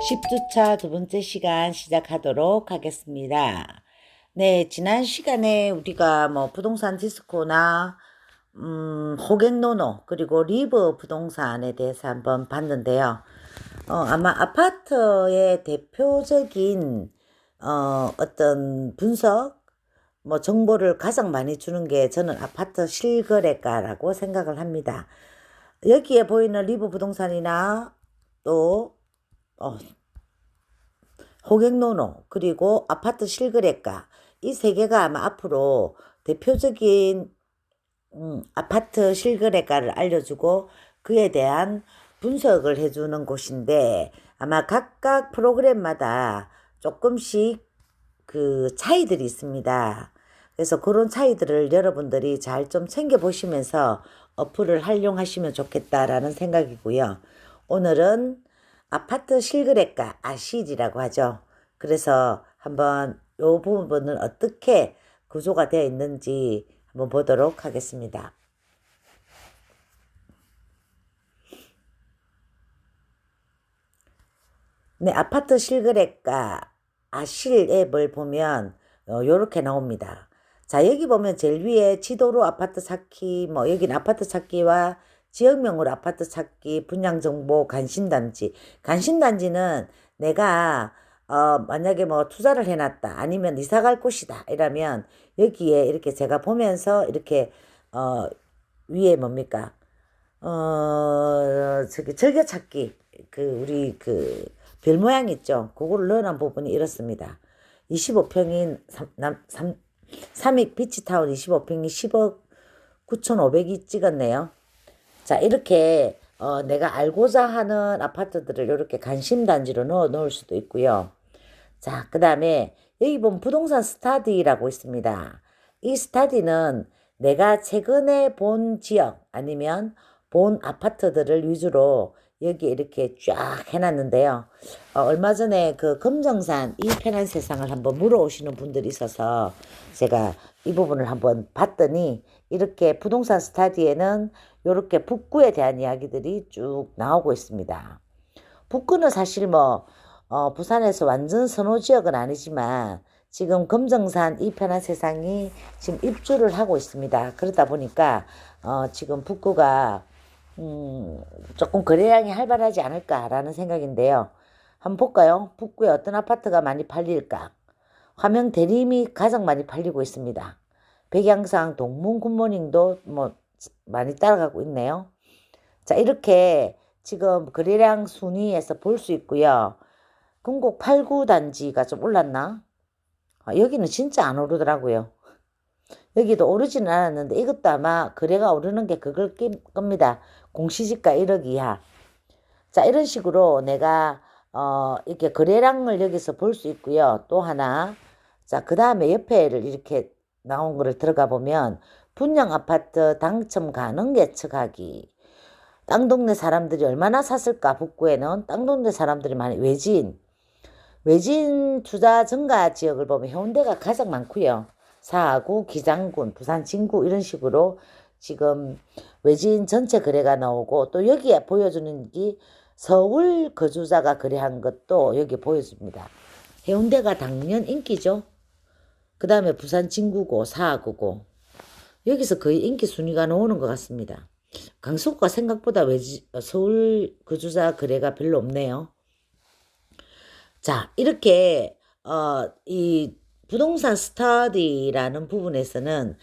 10주차 두 번째 시간 시작하도록 하겠습니다. 네, 지난 시간에 우리가 뭐 부동산 디스코나 호갱노노 그리고 리브 부동산에 대해서 한번 봤는데요. 아마 아파트의 대표적인 어떤 분석 뭐 정보를 가장 많이 주는 게 저는 아파트 실거래가라고 생각을 합니다. 여기에 보이는 리브 부동산이나 또 호갱노노 그리고 아파트 실거래가 이 세 개가 아마 앞으로 대표적인 아파트 실거래가를 알려주고 그에 대한 분석을 해주는 곳인데 아마 각각 프로그램마다 조금씩 그 차이들이 있습니다. 그래서 그런 차이들을 여러분들이 잘 좀 챙겨보시면서 어플을 활용하시면 좋겠다라는 생각이고요. 오늘은 아파트 실거래가 아실이라고 하죠. 그래서 한번 이 부분은 어떻게 구조가 되어 있는지 한번 보도록 하겠습니다. 네, 아파트 실거래가 아실 앱을 보면 요렇게 나옵니다. 자, 여기 보면 제일 위에 지도로 아파트 찾기, 뭐 여기는 아파트 찾기와 지역명으로 아파트 찾기, 분양정보, 간신단지. 간신단지는 내가 만약에 뭐 투자를 해놨다 아니면 이사 갈 곳이다 이러면 여기에 이렇게 제가 보면서 이렇게 위에 뭡니까 저기 즐겨찾기 그 우리 그 별 모양 있죠. 그거를 넣어놓은 부분이 이렇습니다. 25평인 3익 비치타운 25평이 10억 9,500이 찍었네요. 자, 이렇게 내가 알고자 하는 아파트들을 이렇게 관심단지로 넣어 놓을 수도 있고요. 자, 그 다음에 여기 보면 부동산 스타디라고 있습니다. 이 스타디는 내가 최근에 본 지역 아니면 본 아파트들을 위주로 여기 이렇게 쫙 해놨는데요. 얼마 전에 그 금정산 이 편한 세상을 한번 물어오시는 분들이 있어서 제가 이 부분을 한번 봤더니 이렇게 부동산 스타디에는 이렇게 북구에 대한 이야기들이 쭉 나오고 있습니다. 북구는 사실 뭐 부산에서 완전 선호 지역은 아니지만 지금 금정산 이 편한 세상이 지금 입주를 하고 있습니다. 그러다 보니까 지금 북구가 조금 거래량이 활발하지 않을까라는 생각인데요. 한번 볼까요? 북구에 어떤 아파트가 많이 팔릴까? 화명 대림이 가장 많이 팔리고 있습니다. 백양상 동문 굿모닝도 뭐 많이 따라가고 있네요. 자, 이렇게 지금 거래량 순위에서 볼 수 있고요. 금곡 8구 단지가 좀 올랐나? 여기는 진짜 안 오르더라고요. 여기도 오르지는 않았는데 이것도 아마 거래가 오르는 게 그걸 겁니다. 공시지가 1억 이하. 자, 이런 식으로 내가 이렇게 거래량을 여기서 볼 수 있고요. 또 하나, 자, 그 다음에 옆에를 이렇게 나온 거를 들어가 보면 분양 아파트 당첨 가능 예측하기. 땅 동네 사람들이 얼마나 샀을까? 북구에는 땅 동네 사람들이 많이 외진 투자 증가 지역을 보면 해운대가 가장 많고요. 사하구, 기장군, 부산 진구 이런 식으로 지금 외진 전체 거래가 나오고 또 여기에 보여주는 게 서울 거주자가 거래한 것도 여기 보여줍니다. 해운대가 당연 인기죠. 그 다음에 부산 진구고 사하구고 여기서 거의 인기 순위가 나오는 것 같습니다. 강서구가 생각보다 서울 거주자 거래가 별로 없네요. 자, 이렇게 이 부동산 스터디라는 부분에서는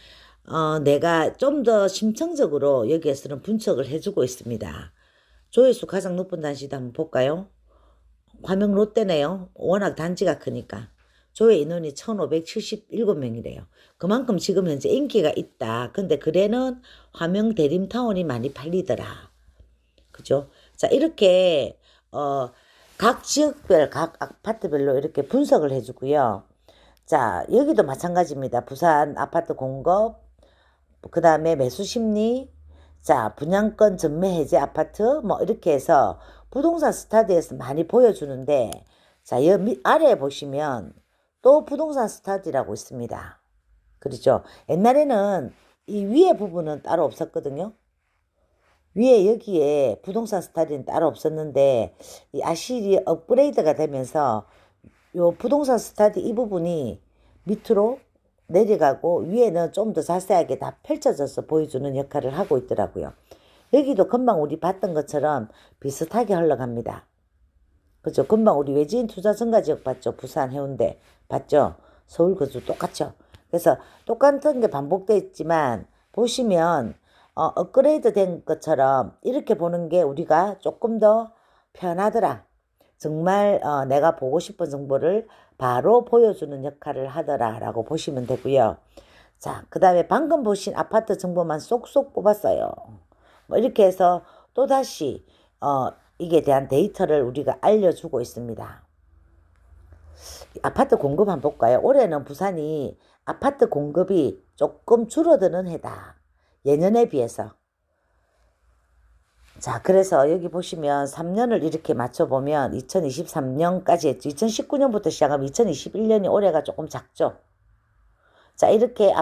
내가 좀 더 심층적으로 여기에서는 분석을 해주고 있습니다. 조회수 가장 높은 단지도 한번 볼까요? 화명 롯데네요. 워낙 단지가 크니까. 조회 인원이 1577명이래요. 그만큼 지금 현재 인기가 있다. 근데 그래는 화명 대림타운이 많이 팔리더라. 그죠? 자, 이렇게 각 지역별, 각 아파트별로 이렇게 분석을 해주고요. 자, 여기도 마찬가지입니다. 부산 아파트 공급, 그 다음에 매수 심리, 자, 분양권 전매 해제 아파트, 뭐, 이렇게 해서 부동산 스타디에서 많이 보여주는데, 자, 여기 아래에 보시면 또 부동산 스타디라고 있습니다. 그렇죠? 옛날에는 이 위에 부분은 따로 없었거든요. 위에 여기에 부동산 스타일은 따로 없었는데 이 아실이 업그레이드가 되면서 요 부동산 스타디 이 부분이 밑으로 내려가고 위에는 좀 더 자세하게 다 펼쳐져서 보여주는 역할을 하고 있더라고요. 여기도 금방 우리 봤던 것처럼 비슷하게 흘러갑니다. 그죠? 금방 우리 외지인 투자 증가 지역 봤죠? 부산 해운대 봤죠? 서울 그죠? 똑같죠? 그래서 똑같은 게 반복돼 있지만 보시면 업그레이드 된 것처럼 이렇게 보는 게 우리가 조금 더 편하더라. 정말 내가 보고 싶은 정보를 바로 보여주는 역할을 하더라라고 보시면 되고요. 자, 그 다음에 방금 보신 아파트 정보만 쏙쏙 뽑았어요. 뭐 이렇게 해서 또다시 이게 대한 데이터를 우리가 알려주고 있습니다. 아파트 공급 한번 볼까요? 올해는 부산이 아파트 공급이 조금 줄어드는 해다. 예년에 비해서. 자, 그래서 여기 보시면 3년을 이렇게 맞춰보면 2023년까지 했죠. 2019년부터 시작하면 2021년이 올해가 조금 작죠. 자, 이렇게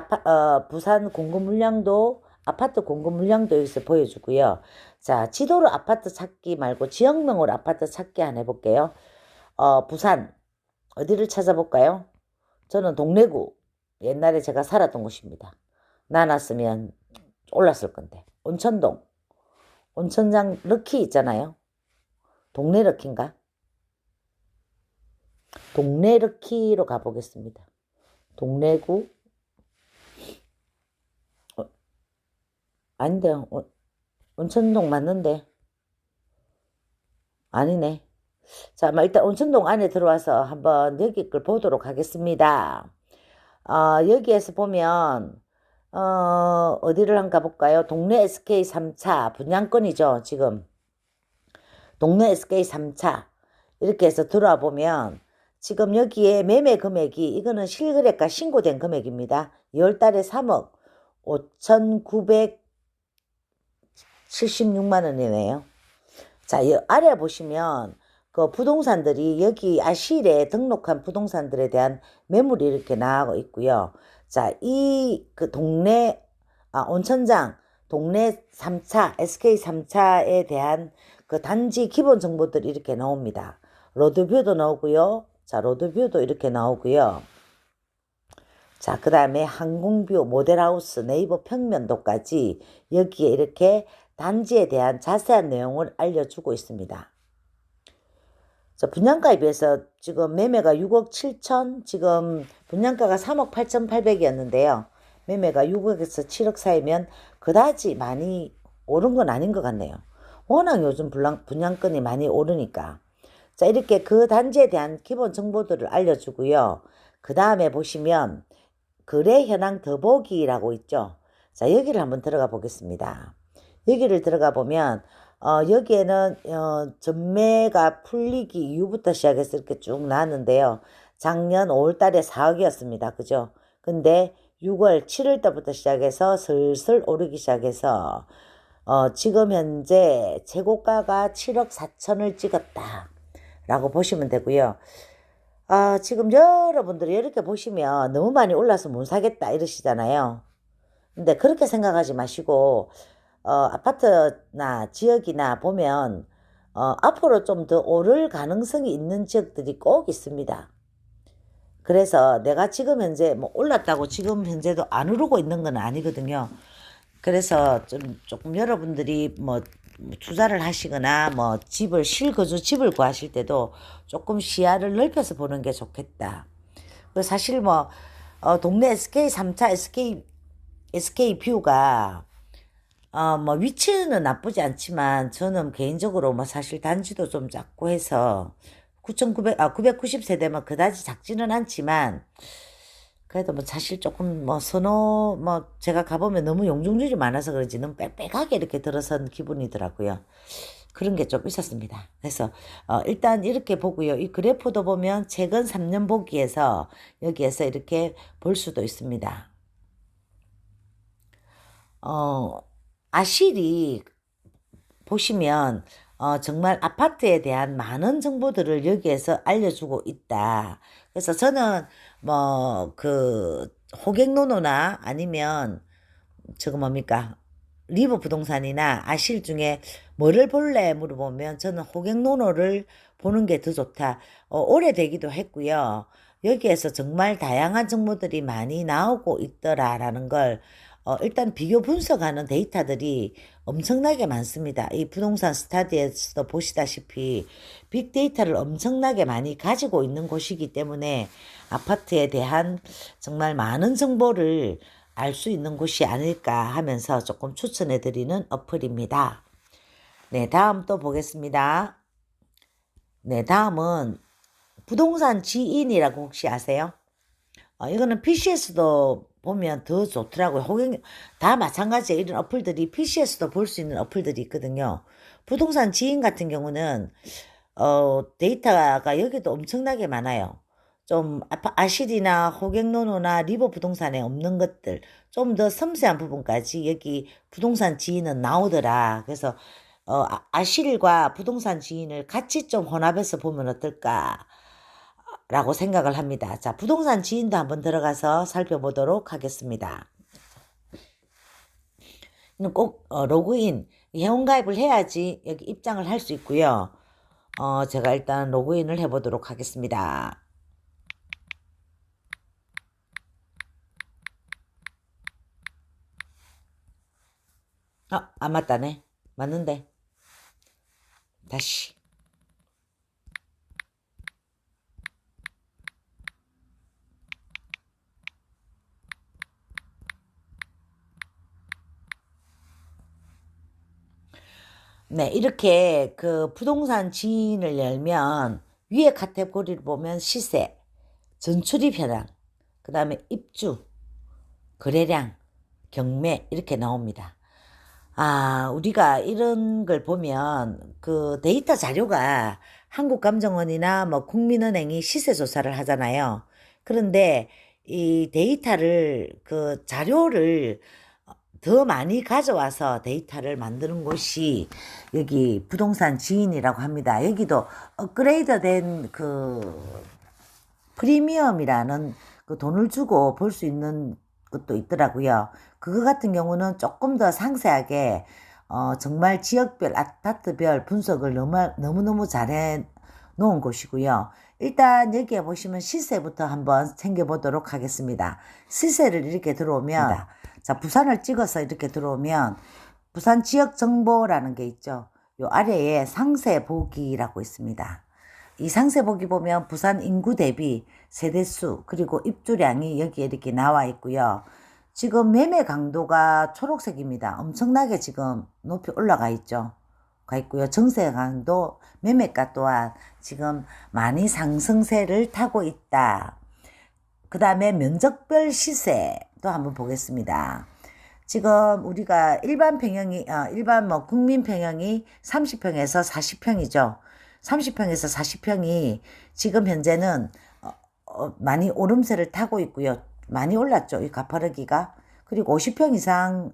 부산 공급 물량도 아파트 공급 물량도 여기서 보여주고요. 자, 지도로 아파트 찾기 말고 지역명으로 아파트 찾기 한번 해볼게요. 부산 어디를 찾아볼까요? 저는 동래구 옛날에 제가 살았던 곳입니다. 나눴으면 올랐을 건데 온천동 온천장 럭키 있잖아요. 동네 럭키인가? 동네 럭키로 가보겠습니다. 동래구 아닌데요. 온천동 맞는데 아니네. 자, 일단 온천동 안에 들어와서 한번 여기 걸 보도록 하겠습니다. 여기에서 보면 어디를 한번 가볼까요? 동네 SK 3차 분양권이죠. 지금 동네 SK 3차 이렇게 해서 들어와 보면 지금 여기에 매매 금액이 이거는 실거래가 신고된 금액입니다. 2월달에 3억 5,976만 원이네요. 자, 이 아래 보시면 그 부동산들이 여기 아실에 등록한 부동산들에 대한 매물이 이렇게 나오고 있고요. 자, 이 그 동네 온천장 동네 3차 SK 3차에 대한 그 단지 기본 정보들이 이렇게 나옵니다. 로드뷰도 나오고요. 자, 로드뷰도 이렇게 나오고요. 자, 그 다음에 항공뷰, 모델하우스, 네이버 평면도까지 여기에 이렇게 단지에 대한 자세한 내용을 알려주고 있습니다. 자, 분양가에 비해서 지금 매매가 6억 7천, 지금 분양가가 3억 8,800이었는데요. 매매가 6억에서 7억 사이면 그다지 많이 오른 건 아닌 것 같네요. 워낙 요즘 분양권이 많이 오르니까. 자, 이렇게 그 단지에 대한 기본 정보들을 알려주고요. 그 다음에 보시면 거래 현황 더보기라고 있죠. 자, 여기를 한번 들어가 보겠습니다. 여기를 들어가 보면 여기에는 전매가 풀리기 이후부터 시작해서 이렇게 쭉 나왔는데요. 작년 5월달에 4억이었습니다. 그죠? 근데 6월, 7월 때부터 시작해서 슬슬 오르기 시작해서 지금 현재 최고가가 7억 4천을 찍었다 라고 보시면 되고요. 지금 여러분들이 이렇게 보시면 너무 많이 올라서 못 사겠다 이러시잖아요. 근데 그렇게 생각하지 마시고 아파트나 지역이나 보면 앞으로 좀 더 오를 가능성이 있는 지역들이 꼭 있습니다. 그래서 내가 지금 현재 뭐 올랐다고 지금 현재도 안 오르고 있는 건 아니거든요. 그래서 조금 여러분들이 뭐 투자를 하시거나 뭐 실거주 집을 구하실 때도 조금 시야를 넓혀서 보는 게 좋겠다. 사실 뭐 동네 SK 3차 SK 뷰가 뭐 위치는 나쁘지 않지만 저는 개인적으로 뭐 사실 단지도 좀 작고 해서 990세대면 그다지 작지는 않지만 그래도 뭐 사실 조금 뭐 제가 가보면 너무 용적률이 많아서 그런지 너무 빽빽하게 이렇게 들어선 기분이더라고요. 그런 게 좀 있었습니다. 그래서 일단 이렇게 보고요. 이 그래프도 보면 최근 3년 보기에서 여기에서 이렇게 볼 수도 있습니다. 아실이 보시면 정말 아파트에 대한 많은 정보들을 여기에서 알려주고 있다. 그래서 저는 뭐 그 호객노노나 아니면 저거 뭡니까 리버 부동산이나 아실 중에 뭐를 볼래 물어보면 저는 호갱노노를 보는 게 더 좋다. 오래되기도 했고요. 여기에서 정말 다양한 정보들이 많이 나오고 있더라라는 걸 일단 비교 분석하는 데이터들이 엄청나게 많습니다. 이 부동산 스타디에서도 보시다시피 빅데이터를 엄청나게 많이 가지고 있는 곳이기 때문에 아파트에 대한 정말 많은 정보를 알 수 있는 곳이 아닐까 하면서 조금 추천해 드리는 어플입니다. 네, 다음 또 보겠습니다. 네, 다음은 부동산 지인이라고 혹시 아세요? 이거는 PC에서도 보면 더 좋더라고요. 다 마찬가지예요. 이런 어플들이 PC에서도 볼 수 있는 어플들이 있거든요. 부동산 지인 같은 경우는 데이터가 여기도 엄청나게 많아요. 좀 아실이나 호갱노노나 리버 부동산에 없는 것들, 좀 더 섬세한 부분까지 여기 부동산 지인은 나오더라. 그래서 아실과 부동산 지인을 같이 좀 혼합해서 보면 어떨까 라고 생각을 합니다. 자, 부동산 지인도 한번 들어가서 살펴보도록 하겠습니다. 꼭 로그인, 회원가입을 해야지 여기 입장을 할 수 있고요. 제가 일단 로그인을 해보도록 하겠습니다. 안 맞다네. 맞는데. 다시. 네, 이렇게 그 부동산 지인을 열면 위에 카테고리를 보면 시세, 전출입 현황, 그 다음에 입주, 거래량, 경매 이렇게 나옵니다. 우리가 이런 걸 보면 그 데이터 자료가 한국감정원이나 뭐 국민은행이 시세 조사를 하잖아요. 그런데 이 데이터를 그 자료를 더 많이 가져와서 데이터를 만드는 곳이 여기 부동산 지인이라고 합니다. 여기도 업그레이드 된 그 프리미엄이라는 그 돈을 주고 볼 수 있는 것도 있더라고요. 그거 같은 경우는 조금 더 상세하게 정말 지역별, 아파트별 분석을 너무너무 잘해 놓은 곳이고요. 일단 여기에 보시면 시세부터 한번 챙겨보도록 하겠습니다. 시세를 이렇게 들어오면 자, 부산을 찍어서 이렇게 들어오면 부산 지역 정보라는 게 있죠. 요 아래에 상세 보기라고 있습니다. 이 상세 보기 보면 부산 인구 대비 세대수 그리고 입주량이 여기에 이렇게 나와 있고요. 지금 매매 강도가 초록색입니다. 엄청나게 지금 높이 올라가 있죠. 가 있고요. 정세 강도 매매가 또한 지금 많이 상승세를 타고 있다. 그 다음에 면적별 시세도 한번 보겠습니다. 지금 우리가 일반 평형이 일반 뭐 국민 평형이 30평에서 40평이죠. 30평에서 40평이 지금 현재는 많이 오름세를 타고 있고요. 많이 올랐죠. 이 가파르기가. 그리고 50평 이상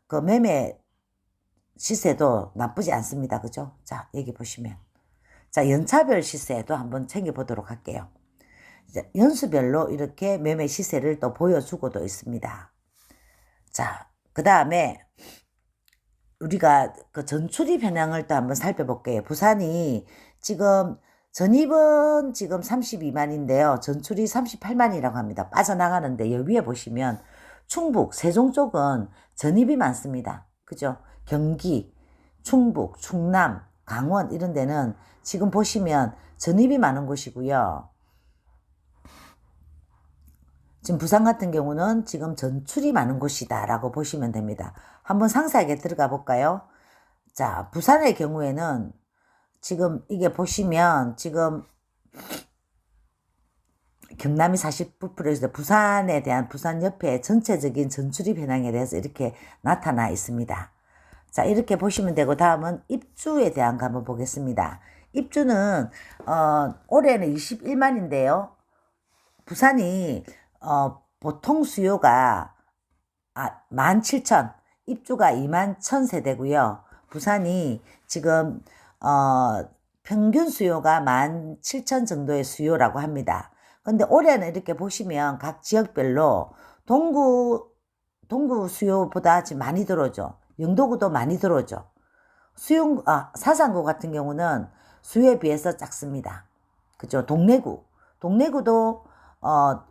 그 매매 시세도 나쁘지 않습니다. 그죠? 자, 여기 보시면. 자, 연차별 시세도 한번 챙겨보도록 할게요. 이제 연수별로 이렇게 매매 시세를 또 보여주고도 있습니다. 자, 그 다음에 우리가 그 전출입 현황을 또 한번 살펴볼게요. 부산이 지금 전입은 지금 32만인데요. 전출이 38만이라고 합니다. 빠져나가는데 여기 위에 보시면 충북, 세종 쪽은 전입이 많습니다. 그죠? 경기, 충북, 충남, 강원 이런 데는 지금 보시면 전입이 많은 곳이고요. 지금 부산 같은 경우는 지금 전출이 많은 곳이다 라고 보시면 됩니다. 한번 상세하게 들어가 볼까요? 자, 부산의 경우에는 지금 이게 보시면 지금 경남이 49%에서 부산에 대한 부산 옆에 전체적인 전출입 현황에 대해서 이렇게 나타나 있습니다. 자, 이렇게 보시면 되고 다음은 입주에 대한 거 한번 보겠습니다. 입주는 올해는 21만인데요. 부산이 보통 수요가 17,000, 입주가 21,000세대고요. 부산이 지금 평균 수요가 17,000 정도의 수요라고 합니다. 근데 올해는 이렇게 보시면 각 지역별로 동구 수요보다 지금 많이 들어오죠. 영도구도 많이 들어오죠. 사상구 같은 경우는 수요에 비해서 작습니다. 그죠? 동래구도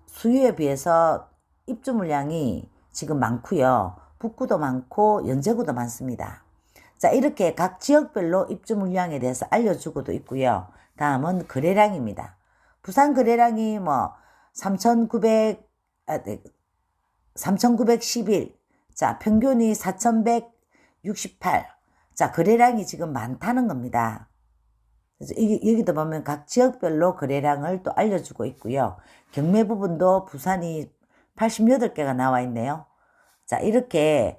수요에 비해서 입주 물량이 지금 많고요. 북구도 많고 연제구도 많습니다. 자, 이렇게 각 지역별로 입주 물량에 대해서 알려주고도 있고요. 다음은 거래량입니다. 부산 거래량이 뭐 3,911. 자, 평균이 4,168. 자, 거래량이 지금 많다는 겁니다. 그래서 여기도 보면 각 지역별로 거래량을 또 알려주고 있고요. 경매 부분도 부산이 88개가 나와 있네요. 자, 이렇게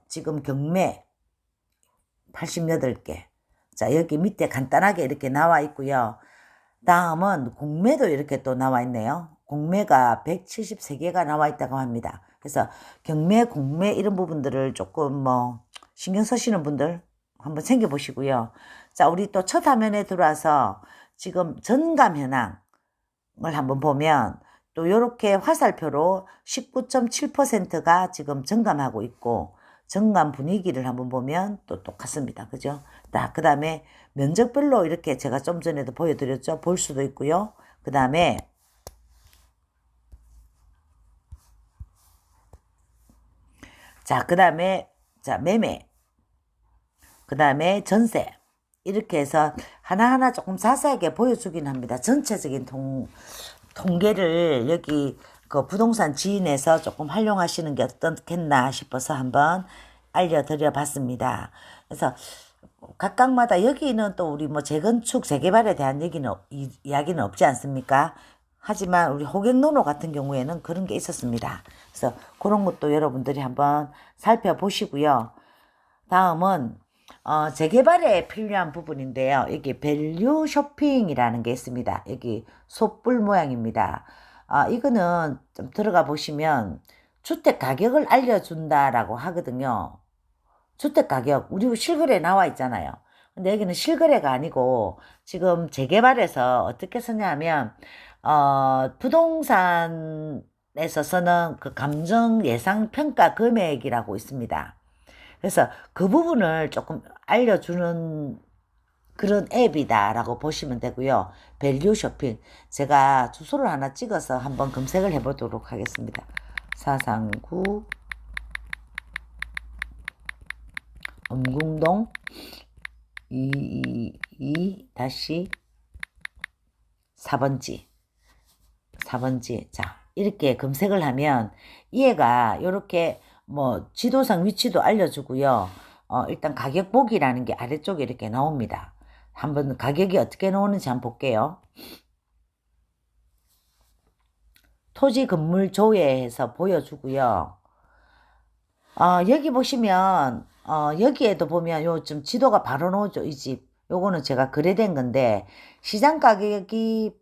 지금 경매 88개. 자, 여기 밑에 간단하게 이렇게 나와 있고요. 다음은 공매도 이렇게 또 나와 있네요. 공매가 173개가 나와 있다고 합니다. 그래서 경매, 공매 이런 부분들을 조금 뭐 신경 쓰시는 분들 한번 챙겨보시고요. 자, 우리 또 첫 화면에 들어와서 지금 전감 현황을 한번 보면 또 이렇게 화살표로 19.7%가 지금 전감하고 있고 전감 분위기를 한번 보면 또 똑같습니다. 그죠? 그 다음에 면적별로 이렇게 제가 좀 전에도 보여드렸죠. 볼 수도 있고요. 그 다음에 매매, 그 다음에 전세 이렇게 해서 하나하나 조금 자세하게 보여주긴 합니다. 전체적인 통계를 여기 그 부동산 지인에서 조금 활용하시는 게 어떻겠나 싶어서 한번 알려드려 봤습니다. 그래서 각각마다 여기는 또 우리 뭐 재건축, 재개발에 대한 이야기는 없지 않습니까? 하지만 우리 호갱노노 같은 경우에는 그런 게 있었습니다. 그래서 그런 것도 여러분들이 한번 살펴보시고요. 다음은 재개발에 필요한 부분인데요. 여기 밸류 쇼핑이라는 게 있습니다. 여기 솥불 모양입니다. 이거는 좀 들어가 보시면 주택 가격을 알려준다라고 하거든요. 주택 가격, 우리 실거래 나와 있잖아요. 근데 여기는 실거래가 아니고 지금 재개발에서 어떻게 쓰냐면 부동산에서 쓰는 그 감정 예상 평가 금액이라고 있습니다. 그래서 그 부분을 조금 알려주는 그런 앱이다라고 보시면 되고요. 밸류 쇼핑. 제가 주소를 하나 찍어서 한번 검색을 해보도록 하겠습니다. 사상구 엄궁동 222-4번지. 자, 이렇게 검색을 하면 얘가 이렇게 뭐 지도상 위치도 알려주고요. 일단 가격 보기라는 게 아래쪽에 이렇게 나옵니다. 한번 가격이 어떻게 나오는지 한번 볼게요. 토지 건물 조회해서 보여주고요. 여기 보시면 여기에도 보면 요즘 지도가 바로 나오죠. 이 집. 요거는 제가 거래된 건데 시장 가격이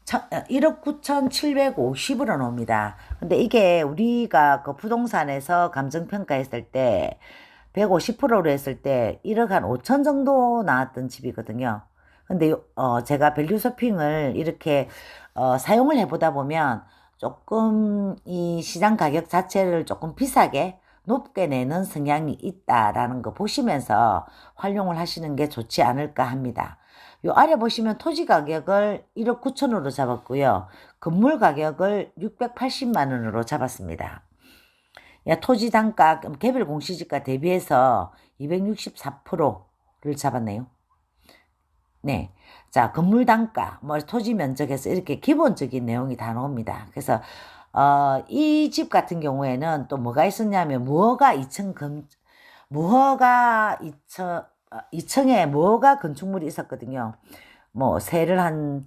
1억 9,750으로 나옵니다. 근데 이게 우리가 그 부동산에서 감정평가했을 때 150%로 했을 때 1억 한 5천 정도 나왔던 집이거든요. 근데 제가 밸류 쇼핑을 이렇게 사용을 해보다 보면 조금 이 시장 가격 자체를 조금 비싸게 높게 내는 성향이 있다라는 거 보시면서 활용을 하시는 게 좋지 않을까 합니다. 요 아래 보시면 토지 가격을 1억 9천으로 잡았고요. 건물 가격을 680만 원으로 잡았습니다. 토지 단가, 개별 공시지가 대비해서 264%를 잡았네요. 네. 자, 건물 단가, 뭐 토지 면적에서 이렇게 기본적인 내용이 다 나옵니다. 그래서 이 집 같은 경우에는 또 뭐가 있었냐면 무허가 2층에 무허가 건축물이 있었거든요. 뭐 세를 뭐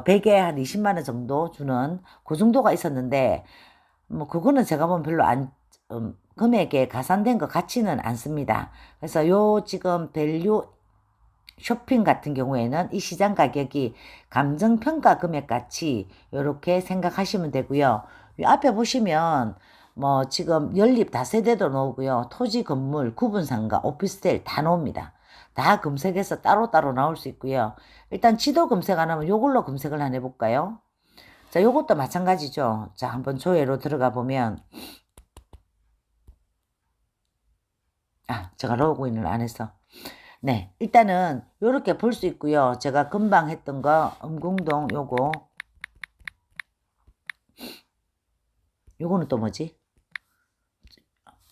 100에 한 20만 원 정도 주는 그 정도가 있었는데 뭐 그거는 제가 보면 별로 금액에 가산된 것 같지는 않습니다. 그래서 요 지금 밸류 쇼핑 같은 경우에는 이 시장 가격이 감정평가 금액 같이 이렇게 생각하시면 되고요. 이 앞에 보시면 뭐 지금 연립 다세대도 나오고요. 토지 건물, 구분상가, 오피스텔 다 나옵니다. 다 검색해서 따로따로 나올 수 있고요. 일단 지도 검색 안 하면 요걸로 검색을 한번 해볼까요? 자, 요것도 마찬가지죠. 자, 한번 조회로 들어가 보면 제가 로그인을 안 해서. 네, 일단은 요렇게 볼 수 있고요. 제가 금방 했던 거 음궁동 요거는 또 뭐지?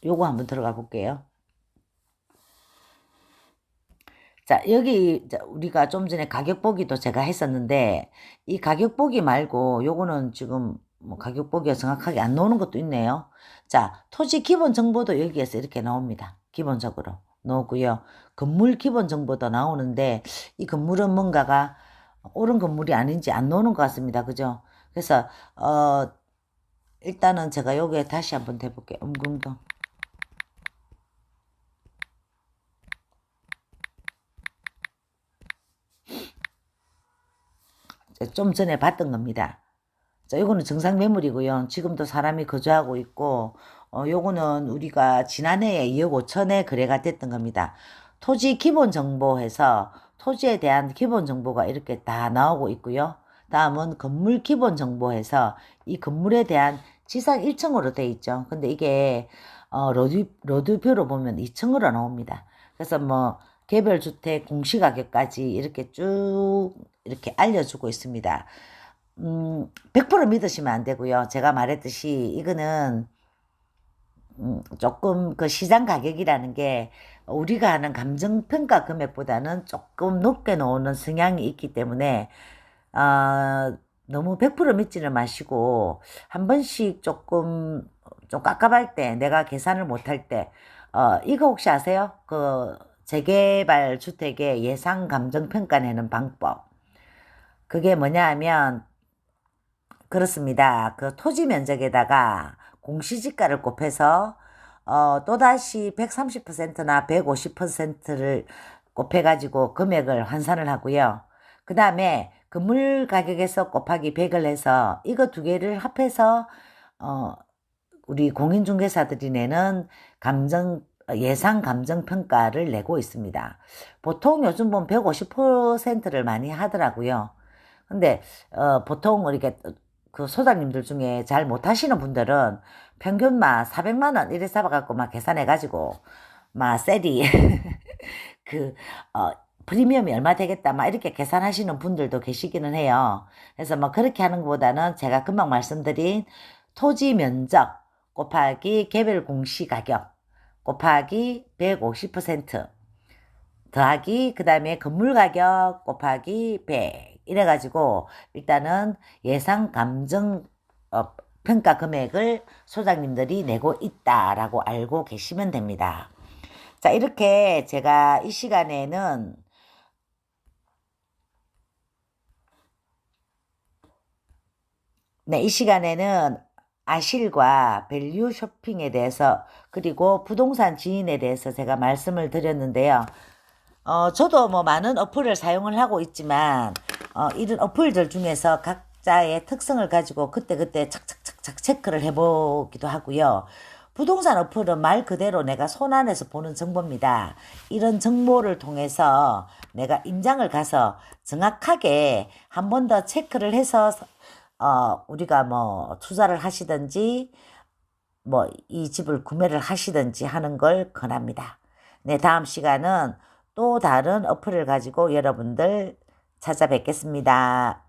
요거 한번 들어가 볼게요. 자, 여기 우리가 좀 전에 가격 보기도 제가 했었는데 이 가격 보기 말고 요거는 지금 뭐 가격 보기가 정확하게 안 나오는 것도 있네요. 자, 토지 기본 정보도 여기에서 이렇게 나옵니다. 기본적으로 나오고요. 건물 기본 정보도 나오는데 이 건물은 뭔가가 옳은 건물이 아닌지 안 나오는 것 같습니다. 그죠? 그래서 일단은 제가 여기에 다시 한번 해볼게요. 음궁동. 좀 전에 봤던 겁니다. 자, 요거는 정상 매물이고요. 지금도 사람이 거주하고 있고, 요거는 우리가 지난해에 2억 5천에 거래가 됐던 겁니다. 토지 기본 정보에서 토지에 대한 기본 정보가 이렇게 다 나오고 있고요. 다음은 건물 기본 정보에서 이 건물에 대한 지상 1층으로 돼 있죠. 근데 이게, 로드뷰로 보면 2층으로 나옵니다. 그래서 뭐, 개별주택 공시가격까지 이렇게 쭉 이렇게 알려주고 있습니다. 100% 믿으시면 안 되고요. 제가 말했듯이 이거는 조금 그 시장 가격이라는 게 우리가 하는 감정평가 금액보다는 조금 높게 나오는 성향이 있기 때문에 너무 100% 믿지는 마시고 한 번씩 조금 좀 깝깝할 때 내가 계산을 못할 때 이거 혹시 아세요? 그 재개발 주택의 예상 감정평가 내는 방법. 그게 뭐냐 하면 그렇습니다. 그 토지 면적에다가 공시지가를 곱해서 또다시 130%나 150%를 곱해가지고 금액을 환산을 하고요. 그 다음에 건물 가격에서 곱하기 100을 해서 이거 두 개를 합해서 우리 공인중개사들이 내는 예상 감정평가를 내고 있습니다. 보통 요즘 보면 150%를 많이 하더라고요. 근데 보통 이렇게 그 소장님들 중에 잘 못하시는 분들은 평균 막 400만 원 이래 잡아갖고 막 계산해가지고 막 세리 그 프리미엄이 얼마 되겠다 막 이렇게 계산하시는 분들도 계시기는 해요. 그래서 뭐 그렇게 하는 것보다는 제가 금방 말씀드린 토지 면적 곱하기 개별 공시 가격 곱하기 150% 더하기 그 다음에 건물 가격 곱하기 100 이래가지고 일단은 예상 감정 평가 금액을 소장님들이 내고 있다라고 알고 계시면 됩니다. 자, 이렇게 제가 이 시간에는 이 시간에는 아실과 밸류 쇼핑에 대해서 그리고 부동산 지인에 대해서 제가 말씀을 드렸는데요. 저도 뭐 많은 어플을 사용을 하고 있지만 이런 어플들 중에서 각자의 특성을 가지고 그때그때 착착착착 체크를 해보기도 하고요. 부동산 어플은 말 그대로 내가 손 안에서 보는 정보입니다. 이런 정보를 통해서 내가 임장을 가서 정확하게 한 번 더 체크를 해서 우리가 뭐 투자를 하시든지 뭐 이 집을 구매를 하시든지 하는 걸 권합니다. 네, 다음 시간은 또 다른 어플을 가지고 여러분들 찾아뵙겠습니다.